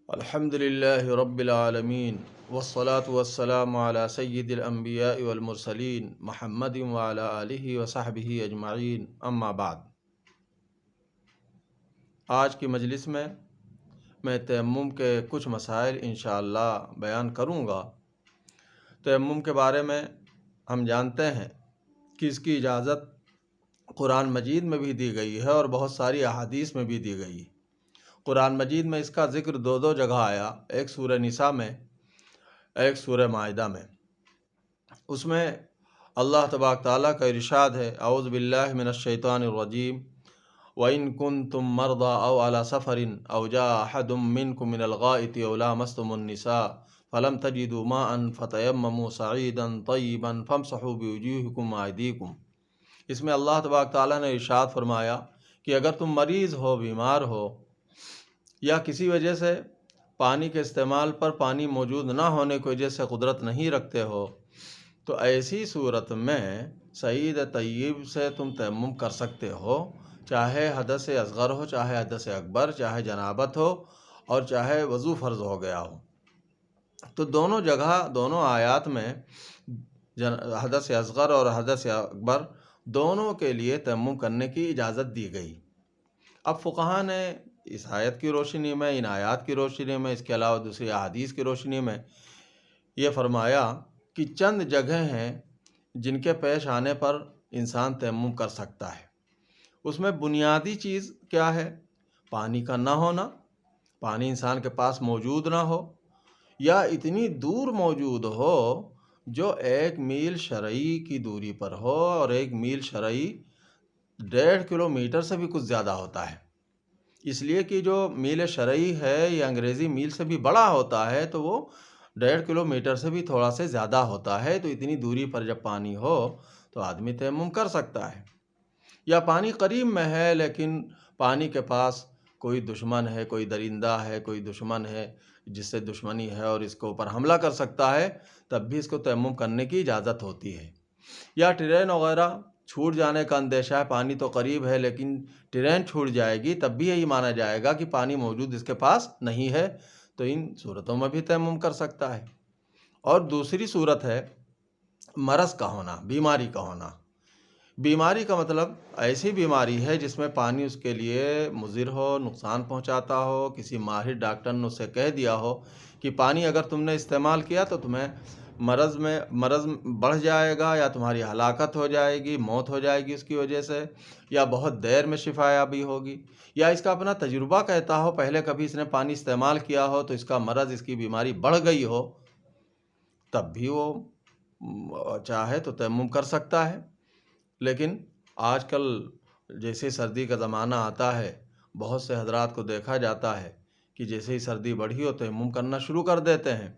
الحمد للہ رب العالمین والصلاة والسلام علی سید الانبیاء والمرسلین محمد وعلی آلہ وصحبہ اجمعین، اما بعد۔ آج کی مجلس میں تیمم کے کچھ مسائل انشاءاللہ بیان کروں گا۔ تیمم کے بارے میں ہم جانتے ہیں کہ اس کی اجازت قرآن مجید میں بھی دی گئی ہے اور بہت ساری احادیث میں بھی دی گئی ہے۔ قرآن مجید میں اس کا ذکر دو جگہ آیا، ایک سورہ نساء میں، ایک سورہ مائدہ میں۔ اس میں اللہ تبارک تعالیٰ کا ارشاد ہے، اعوذ باللہ من الشیطان الرجیم، وَإِن كُنتُم مَّرْضَىٰ أَوْ عَلَىٰ سَفَرٍ أَوْ جَاءَ أَحَدٌ مِّنكُم مِّنَ الْغَائِطِ أَوْ لَامَسْتُمُ النِّسَاءَ فَلَمْ تَجِدُوا مَاءً فَتَيَمَّمُوا صَعِيدًا طَيِّبًا فَامْسَحُوا بِوُجُوهِكُمْ وَأَيْدِيكُمْ۔ اس میں اللہ تبارک تعالیٰ نے ارشاد فرمایا کہ اگر تم مریض ہو، بیمار ہو، یا کسی وجہ سے پانی کے استعمال پر پانی موجود نہ ہونے کی وجہ سے قدرت نہیں رکھتے ہو، تو ایسی صورت میں سعید طیب سے تم تیمم کر سکتے ہو، چاہے حدث اصغر ہو، چاہے حدث اکبر، چاہے جنابت ہو اور چاہے وضو فرض ہو گیا ہو۔ تو دونوں جگہ، دونوں آیات میں حدث اصغر اور حدث اکبر دونوں کے لیے تیمم کرنے کی اجازت دی گئی۔ اب فقہا نے اس آیت کی روشنی میں، ان آیات کی روشنی میں، اس کے علاوہ دوسری احادیث کی روشنی میں یہ فرمایا کہ چند جگہیں ہیں جن کے پیش آنے پر انسان تیمم کر سکتا ہے۔ اس میں بنیادی چیز کیا ہے؟ پانی کا نہ ہونا، پانی انسان کے پاس موجود نہ ہو، یا اتنی دور موجود ہو جو 1 میل شرعی کی دوری پر ہو، اور 1 میل شرعی 1.5 کلومیٹر سے بھی کچھ زیادہ ہوتا ہے۔ اس لیے کہ جو میل شرعی ہے یہ انگریزی میل سے بھی بڑا ہوتا ہے، تو وہ 1.5 کلومیٹر سے بھی تھوڑا سے زیادہ ہوتا ہے۔ تو اتنی دوری پر جب پانی ہو تو آدمی تیمم کر سکتا ہے۔ یا پانی قریب میں ہے لیکن پانی کے پاس کوئی دشمن ہے، کوئی درندہ ہے، کوئی دشمن ہے جس سے دشمنی ہے اور اس کے اوپر حملہ کر سکتا ہے، تب بھی اس کو تیمم کرنے کی اجازت ہوتی ہے۔ یا ٹرین وغیرہ چھوٹ جانے کا اندیشہ ہے، پانی تو قریب ہے لیکن ٹرین چھوٹ جائے گی، تب بھی یہی مانا جائے گا کہ پانی موجود اس کے پاس نہیں ہے، تو ان صورتوں میں بھی تیمم کر سکتا ہے۔ اور دوسری صورت ہے مرض کا ہونا، بیماری کا ہونا۔ بیماری کا مطلب ایسی بیماری ہے جس میں پانی اس کے لیے مضر ہو، نقصان پہنچاتا ہو، کسی ماہر ڈاکٹر نے اسے کہہ دیا ہو کہ پانی اگر تم نے استعمال کیا تو تمہیں مرض بڑھ جائے گا، یا تمہاری ہلاکت ہو جائے گی، موت ہو جائے گی اس کی وجہ سے، یا بہت دیر میں شفا یابی ہوگی، یا اس کا اپنا تجربہ کہتا ہو، پہلے کبھی اس نے پانی استعمال کیا ہو تو اس کا مرض، اس کی بیماری بڑھ گئی ہو، تب بھی وہ چاہے تو تیمم کر سکتا ہے۔ لیکن آج کل جیسے سردی کا زمانہ آتا ہے، بہت سے حضرات کو دیکھا جاتا ہے کہ جیسے ہی سردی بڑھی ہو تیمم کرنا شروع کر دیتے ہیں۔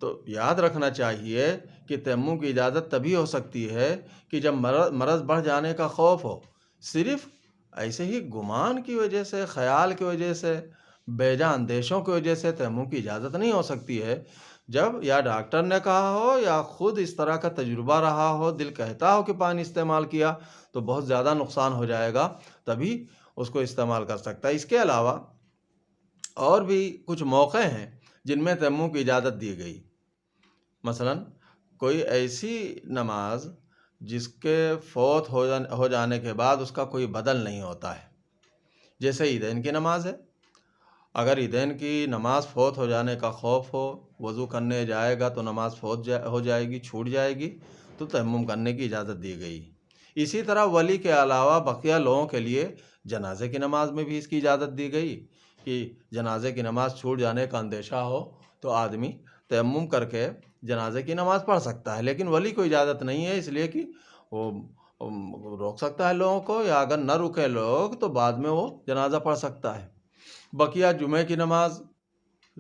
تو یاد رکھنا چاہیے کہ تیمم کی اجازت تبھی ہو سکتی ہے کہ جب مرض بڑھ جانے کا خوف ہو۔ صرف ایسے ہی گمان کی وجہ سے، خیال کی وجہ سے، بے جا اندیشوں کی وجہ سے تیمم کی اجازت نہیں ہو سکتی ہے۔ جب یا ڈاکٹر نے کہا ہو یا خود اس طرح کا تجربہ رہا ہو، دل کہتا ہو کہ پانی استعمال کیا تو بہت زیادہ نقصان ہو جائے گا، تبھی اس کو استعمال کر سکتا ہے۔ اس کے علاوہ اور بھی کچھ موقع ہیں جن میں تیمم کی اجازت دی گئی۔ مثلا کوئی ایسی نماز جس کے فوت ہو جانے کے بعد اس کا کوئی بدل نہیں ہوتا ہے، جیسے عیدین کی نماز ہے۔ اگر عیدین کی نماز فوت ہو جانے کا خوف ہو، وضو کرنے جائے گا تو نماز فوت ہو جائے گی، چھوٹ جائے گی، تو تیمم کرنے کی اجازت دی گئی۔ اسی طرح ولی کے علاوہ بقیہ لوگوں کے لیے جنازے کی نماز میں بھی اس کی اجازت دی گئی کہ جنازے کی نماز چھوٹ جانے کا اندیشہ ہو تو آدمی تیمم کر کے جنازے کی نماز پڑھ سکتا ہے، لیکن ولی کو اجازت نہیں ہے، اس لیے کہ وہ روک سکتا ہے لوگوں کو، یا اگر نہ رکے لوگ تو بعد میں وہ جنازہ پڑھ سکتا ہے۔ بقیہ جمعہ کی نماز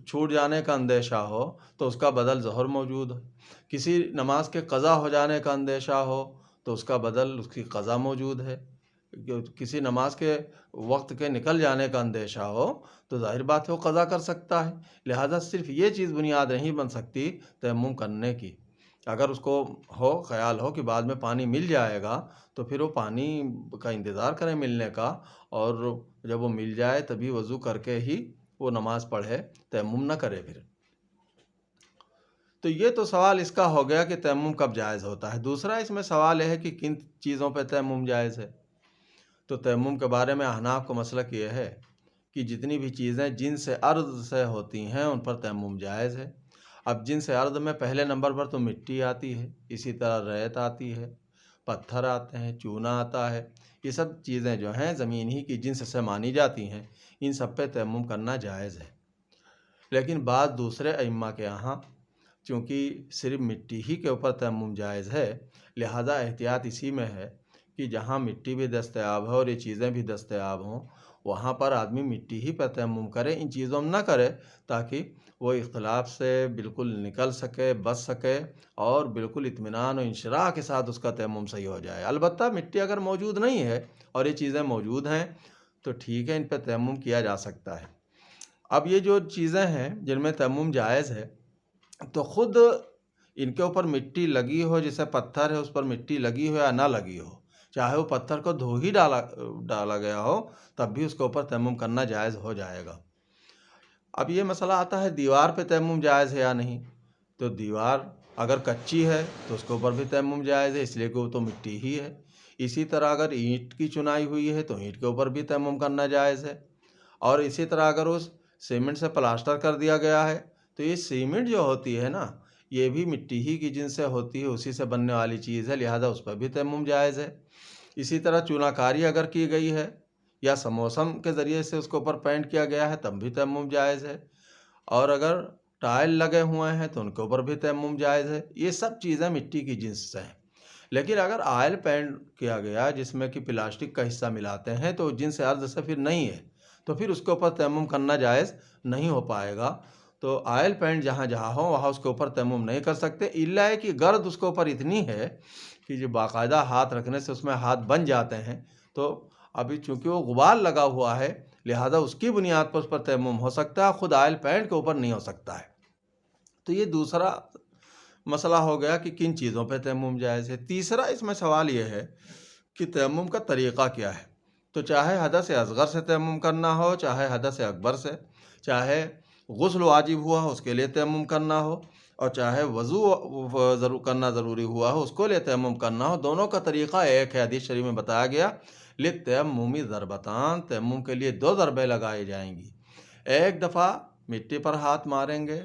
چھوٹ جانے کا اندیشہ ہو تو اس کا بدل ظہر موجود ہے۔ کسی نماز کے قضا ہو جانے کا اندیشہ ہو تو اس کا بدل، اس کی قضا موجود ہے۔ کسی نماز کے وقت کے نکل جانے کا اندیشہ ہو تو ظاہر بات ہے وہ قضا کر سکتا ہے۔ لہذا صرف یہ چیز بنیاد نہیں بن سکتی تیمم کرنے کی۔ اگر اس کو خیال ہو کہ بعد میں پانی مل جائے گا تو پھر وہ پانی کا انتظار کریں ملنے کا، اور جب وہ مل جائے تبھی وضو کر کے ہی وہ نماز پڑھے، تیمم نہ کرے پھر۔ تو یہ تو سوال اس کا ہو گیا کہ تیمم کب جائز ہوتا ہے۔ دوسرا اس میں سوال یہ ہے کہ کن چیزوں پہ تیمم جائز ہے۔ تو تیمم کے بارے میں احناف کو مسلک یہ ہے کہ جتنی بھی چیزیں جن سے ارض سے ہوتی ہیں ان پر تیمم جائز ہے۔ اب جن سے ارض میں پہلے نمبر پر تو مٹی آتی ہے، اسی طرح ریت آتی ہے، پتھر آتے ہیں، چونا آتا ہے۔ یہ سب چیزیں جو ہیں زمین ہی کی جنس سے مانی جاتی ہیں، ان سب پہ تیمم کرنا جائز ہے۔ لیکن بعض دوسرے ائمہ کے یہاں چونکہ صرف مٹی ہی کے اوپر تیمم جائز ہے، لہذا احتیاط اسی میں ہے کہ جہاں مٹی بھی دستیاب ہے اور یہ چیزیں بھی دستیاب ہوں، وہاں پر آدمی مٹی ہی پر تیمم کرے، ان چیزوں میں نہ کرے، تاکہ وہ اختلاف سے بالکل نکل سکے، بچ سکے اور بالکل اطمینان و انشراح کے ساتھ اس کا تیمم صحیح ہو جائے۔ البتہ مٹی اگر موجود نہیں ہے اور یہ چیزیں موجود ہیں تو ٹھیک ہے، ان پہ تیمم کیا جا سکتا ہے۔ اب یہ جو چیزیں ہیں جن میں تیمم جائز ہے، تو خود ان کے اوپر مٹی لگی ہو، جیسے پتھر ہے اس پر مٹی لگی ہو یا نہ لگی ہو، چاہے وہ پتھر کو دھو ہی ڈالا گیا ہو، تب بھی اس کے اوپر تیمم کرنا جائز ہو جائے گا۔ اب یہ مسئلہ آتا ہے دیوار پہ تیمم جائز ہے یا نہیں۔ تو دیوار اگر کچی ہے تو اس کے اوپر بھی تیمم جائز ہے، اس لیے کہ وہ تو مٹی ہی ہے۔ اسی طرح اگر اینٹ کی چنائی ہوئی ہے تو اینٹ کے اوپر بھی تیمم کرنا جائز ہے۔ اور اسی طرح اگر اس سیمنٹ سے پلاسٹر کر دیا گیا ہے تو یہ سیمنٹ جو ہوتی ہے نا، یہ بھی مٹی ہی کی جنس سے ہوتی ہے، اسی سے بننے والی چیز ہے، لہذا اس پر بھی تیمم جائز ہے۔ اسی طرح چونا کاری اگر کی گئی ہے یا سموسم کے ذریعے سے اس کے اوپر پینٹ کیا گیا ہے تب بھی تیمم جائز ہے۔ اور اگر ٹائل لگے ہوئے ہیں تو ان کے اوپر بھی تیمم جائز ہے۔ یہ سب چیزیں مٹی کی جنس سے ہیں۔ لیکن اگر آئل پینٹ کیا گیا جس میں کہ پلاسٹک کا حصہ ملاتے ہیں تو جنس ارض سے پھر نہیں ہے، تو پھر اس کے اوپر تیمم کرنا جائز نہیں ہو پائے گا۔ تو آئل پینٹ جہاں جہاں ہو وہاں اس کے اوپر تیمم نہیں کر سکتے، الا ہے کہ گرد اس کے اوپر اتنی ہے کہ جو باقاعدہ ہاتھ رکھنے سے اس میں ہاتھ بن جاتے ہیں، تو ابھی چونکہ وہ غبار لگا ہوا ہے لہذا اس کی بنیاد پر اس پر تیمم ہو سکتا ہے، خود آئل پینٹ کے اوپر نہیں ہو سکتا ہے۔ تو یہ دوسرا مسئلہ ہو گیا کہ کن چیزوں پہ تیمم جائز ہے۔ تیسرا اس میں سوال یہ ہے کہ تیمم کا طریقہ کیا ہے۔ تو چاہے حدث اصغر سے تیمم کرنا ہو، چاہے حدث اکبر سے، چاہے غسل واجب ہوا ہو اس کے لیے تیمم کرنا ہو، اور چاہے وضو کرنا ضروری ہوا ہو اس کو لیے تیمم کرنا ہو، دونوں کا طریقہ ایک ہے۔ حدیث شریف میں بتایا گیا للتیمم ضربتان، تیمم کے لیے 2 ضربیں لگائی جائیں گی۔ ایک دفعہ مٹی پر ہاتھ ماریں گے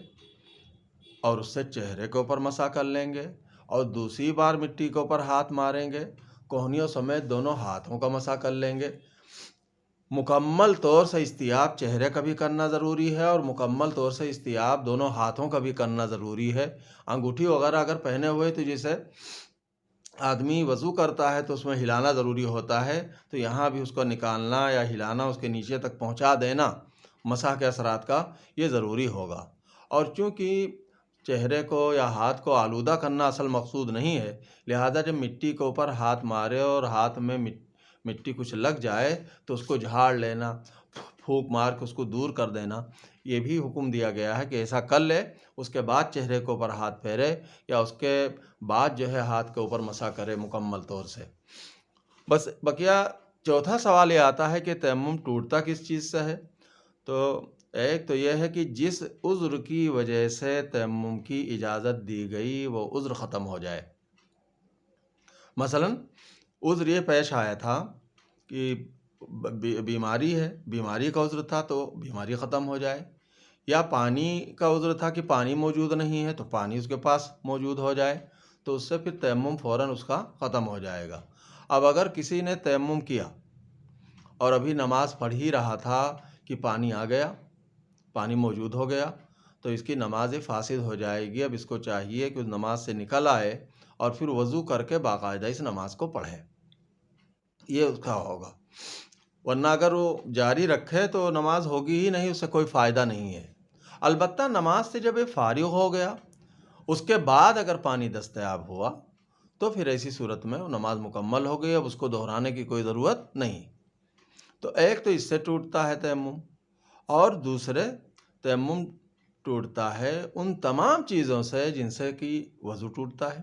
اور اس سے چہرے کے اوپر مسح کر لیں گے، اور دوسری بار مٹی کے اوپر ہاتھ ماریں گے، کوہنیوں سمیت دونوں ہاتھوں کا مسح کر لیں گے۔ مکمل طور سے استیاب چہرے کا بھی کرنا ضروری ہے اور مکمل طور سے استیاب دونوں ہاتھوں کا بھی کرنا ضروری ہے۔ انگوٹھی وغیرہ اگر پہنے ہوئے تو جیسے آدمی وضو کرتا ہے تو اس میں ہلانا ضروری ہوتا ہے، تو یہاں بھی اس کو نکالنا یا ہلانا، اس کے نیچے تک پہنچا دینا مسح کے اثرات کا، یہ ضروری ہوگا۔ اور چونکہ چہرے کو یا ہاتھ کو آلودہ کرنا اصل مقصود نہیں ہے، لہذا جب مٹی کے اوپر ہاتھ مارے اور ہاتھ میں مٹی کچھ لگ جائے تو اس کو جھاڑ لینا، پھونک مار کے اس کو دور کر دینا، یہ بھی حکم دیا گیا ہے کہ ایسا کر لے، اس کے بعد چہرے کے اوپر ہاتھ پھیرے یا اس کے بعد جو ہے ہاتھ کے اوپر مسح کرے مکمل طور سے۔ بس بقیہ چوتھا سوال یہ آتا ہے کہ تیمم ٹوٹتا کس چیز سے ہے۔ تو ایک تو یہ ہے کہ جس عذر کی وجہ سے تیمم کی اجازت دی گئی وہ عذر ختم ہو جائے۔ مثلا عذر یہ پیش آیا تھا کہ بیماری ہے، بیماری کا عذر تھا تو بیماری ختم ہو جائے، یا پانی کا عذر تھا کہ پانی موجود نہیں ہے تو پانی اس کے پاس موجود ہو جائے، تو اس سے پھر تیمم فوراً اس کا ختم ہو جائے گا۔ اب اگر کسی نے تیمم کیا اور ابھی نماز پڑھ ہی رہا تھا کہ پانی آ گیا، پانی موجود ہو گیا، تو اس کی نماز فاسد ہو جائے گی۔ اب اس کو چاہیے کہ اس نماز سے نکل آئے اور پھر وضو کر کے باقاعدہ اس نماز کو پڑھے، یہ اس کا ہوگا۔ ورنہ اگر وہ جاری رکھے تو نماز ہوگی ہی نہیں، اس سے کوئی فائدہ نہیں ہے۔ البتہ نماز سے جب یہ فارغ ہو گیا اس کے بعد اگر پانی دستیاب ہوا تو پھر ایسی صورت میں وہ نماز مکمل ہو گئی، اب اس کو دہرانے کی کوئی ضرورت نہیں۔ تو ایک تو اس سے ٹوٹتا ہے تیمم، اور دوسرے تیمم ٹوٹتا ہے ان تمام چیزوں سے جن سے کہ وضو ٹوٹتا ہے۔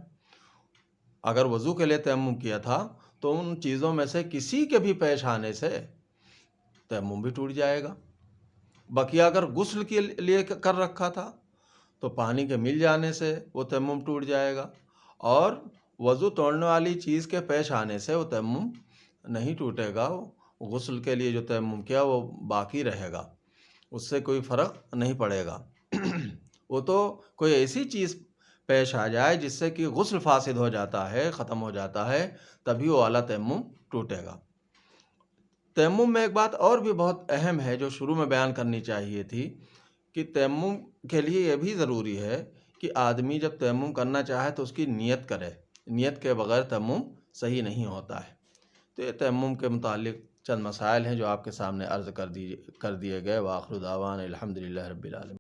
اگر وضو کے لیے تیمم کیا تھا تو ان چیزوں میں سے کسی کے بھی پیش آنے سے تیمم بھی ٹوٹ جائے گا۔ بقیہ اگر غسل کے لیے کر رکھا تھا تو پانی کے مل جانے سے وہ تیمم ٹوٹ جائے گا، اور وضو توڑنے والی چیز کے پیش آنے سے وہ تیمم نہیں ٹوٹے گا۔ غسل کے لیے جو تیمم کیا وہ باقی رہے گا، اس سے کوئی فرق نہیں پڑے گا۔ وہ تو کوئی ایسی چیز پیش آ جائے جس سے کہ غسل فاسد ہو جاتا ہے، ختم ہو جاتا ہے، تبھی وہ والا تیمم ٹوٹے گا۔ تیمم میں ایک بات اور بھی بہت اہم ہے جو شروع میں بیان کرنی چاہیے تھی، کہ تیمم کے لیے یہ بھی ضروری ہے کہ آدمی جب تیمم کرنا چاہے تو اس کی نیت کرے۔ نیت کے بغیر تیمم صحیح نہیں ہوتا ہے۔ تو یہ تیمم کے متعلق چند مسائل ہیں جو آپ کے سامنے عرض کر دیے گئے۔ وآخر دعوانا الحمدللہ رب العالمین۔